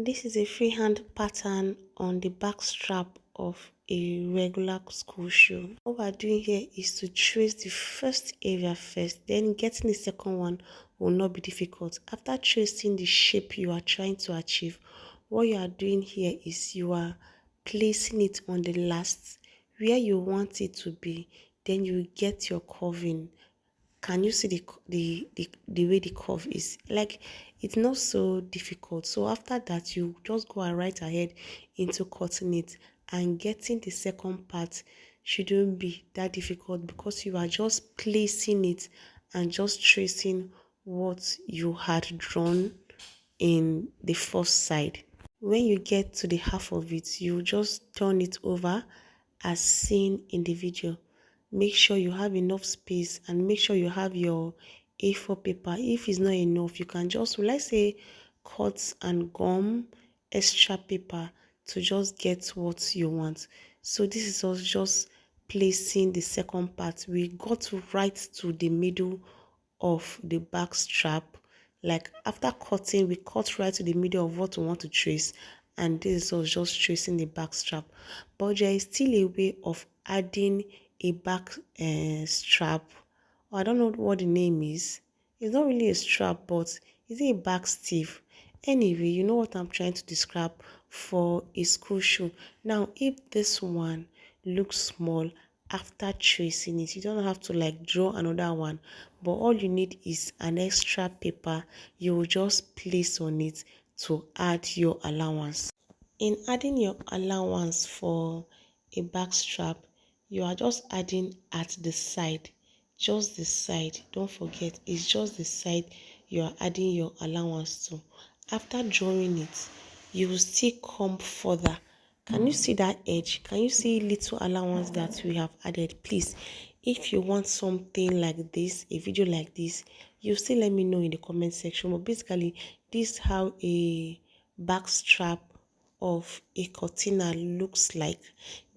This is a freehand pattern on the back strap of a regular school shoe. What we're doing here is to trace the first area first, then getting the second one will not be difficult. After tracing the shape you are trying to achieve, what you are doing here is you are placing it on the last where you want it to be, then you get your curving. Can you see the way the curve is? Like, it's not so difficult. So after that, you just go right ahead into cutting it, and getting the second part shouldn't be that difficult because you are just placing it and just tracing what you had drawn in the first side. When you get to the half of it, you just turn it over as seen in the video. Make sure you have enough space and make sure you have your A4 paper. If it's not enough, you can just, let's say, cut and gum extra paper to just get what you want. So this is us just placing the second part. We got right to the middle of the back strap. Like, after cutting, we cut right to the middle of what we want to trace, and this was just tracing the back strap. But there is still a way of adding a back strap. I don't know what the name is. It's not really a strap, but is it a back sleeve? Anyway, you know what I'm trying to describe for a school shoe. Now, if this one looks small, after tracing it, you don't have to like draw another one, but all you need is an extra paper you will just place on it to add your allowance. In adding your allowance for a back strap, you are just adding at the side, just the side. Don't forget, it's just the side you are adding your allowance to. After drawing it, you will still come further. Can you see that edge? Can you see little allowance that we have added? Please, if you want something like this, a video like this, you still let me know in the comment section. But basically, this is how a back strap of a cortina looks like.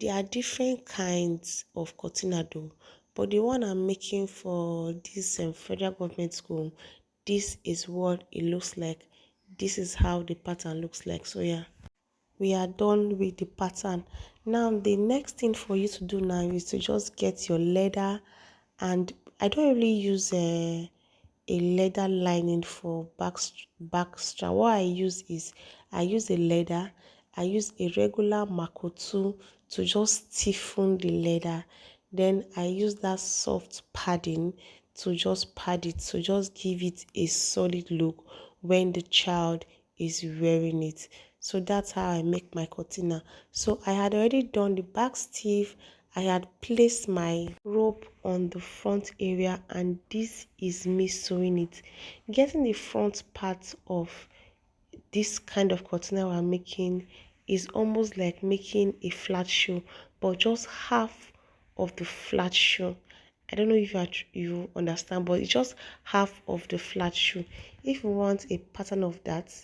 There are different kinds of cortina though, but the one I'm making for this federal government school, this is what it looks like. This is how the pattern looks like. So yeah, we are done with the pattern. Now the next thing for you to do now is to just get your leather, and I don't really use a leather lining for back strap. What I use is I use a leather, I use a regular Mako tool to just stiffen the leather, then I use that soft padding to just pad it, to just give it a solid look when the child is wearing it. So that's how I make my cortina. So I had already done the back sleeve. I had placed my rope on the front area, and this is me sewing it. Getting the front part of this kind of cortina we're making is almost like making a flat shoe, but just half of the flat shoe. I don't know if you understand, but it's just half of the flat shoe. If you want a pattern of that,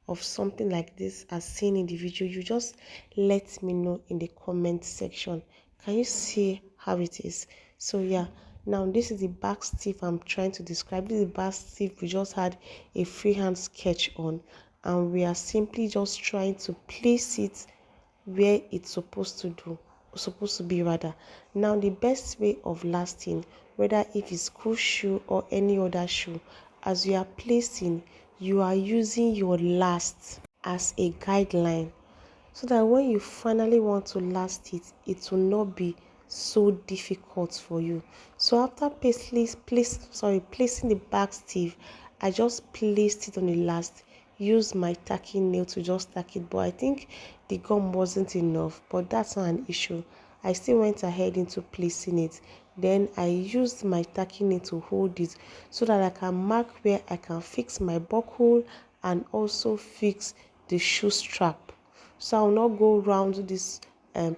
of something like this as seen in the video, you just let me know in the comment section. Can you see how it is? So yeah, now this is the back sleeve I'm trying to describe. This is the back sleeve we just had a freehand sketch on, and we are simply just trying to place it where it's supposed to be rather. Now the best way of lasting, whether if it's school shoe or any other shoe, as you are placing, you are using your last as a guideline, so that when you finally want to last it, it will not be so difficult for you. So after placing the back sleeve, I just placed it on the last, use my tacking nail to just tack it, but I think the gum wasn't enough, but that's not an issue. I still went ahead into placing it, then I used my tacking nail to hold it so that I can mark where I can fix my buckle and also fix the shoe strap. So I'll not go around this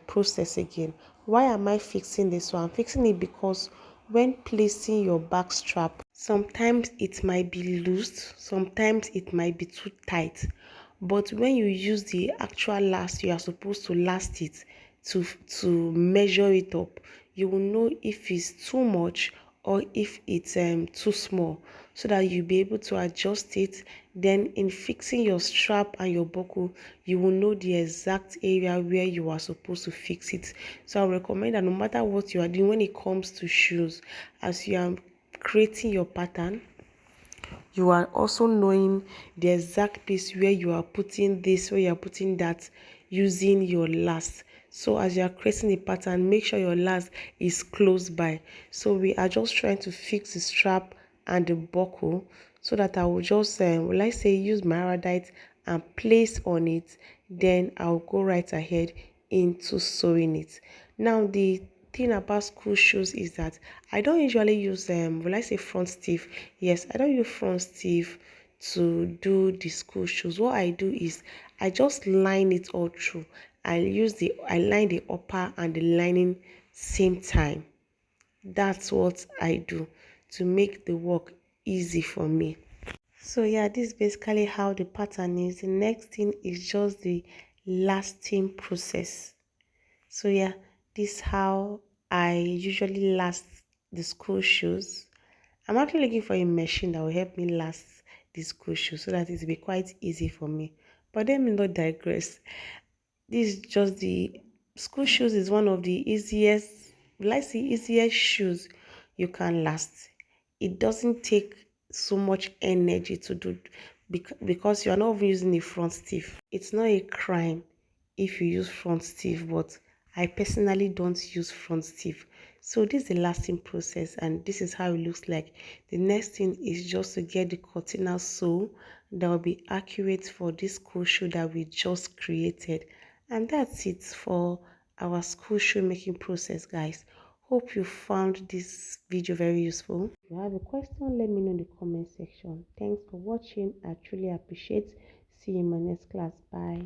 process again. Why am I fixing this? So I'm fixing it because when placing your back strap, sometimes it might be loose, sometimes it might be too tight, but when you use the actual last you are supposed to last it, to measure it up, you will know if it's too much or if it's too small. so that you'll be able to adjust it. Then in fixing your strap and your buckle, you will know the exact area where you are supposed to fix it. So I recommend that no matter what you are doing when it comes to shoes, as you are creating your pattern, you are also knowing the exact place where you are putting this, where you are putting that, using your last. So as you are creating a pattern, make sure your last is close by. So we are just trying to fix the strap and the buckle, so that I will just let's say use my iodite and place on it. Then I'll go right ahead into sewing it. Now the thing about school shoes is that I don't usually use will I say front stiff. Yes, I don't use front stiff to do the school shoes. What I do is I just line it all through. I line the upper and the lining same time. That's what I do to make the work easy for me. So yeah, this is basically how the pattern is. The next thing is just the lasting process. So yeah, this is how I usually last the school shoes. I'm actually looking for a machine that will help me last the school shoes so that it will be quite easy for me. But let me not digress. This is just the school shoes is one of the easiest, let's say easiest shoes you can last. It doesn't take so much energy to do because you are not using a front stiff. It's not a crime if you use front stiff, but I personally don't use front stiff. So this is the lasting process and this is how it looks like. The next thing is just to get the cortina sew that will be accurate for this school shoe that we just created. And that's it for our school shoe making process, guys. Hope you found this video very useful. If you have a question, let me know in the comment section. Thanks for watching. I truly appreciate. See you in my next class. Bye.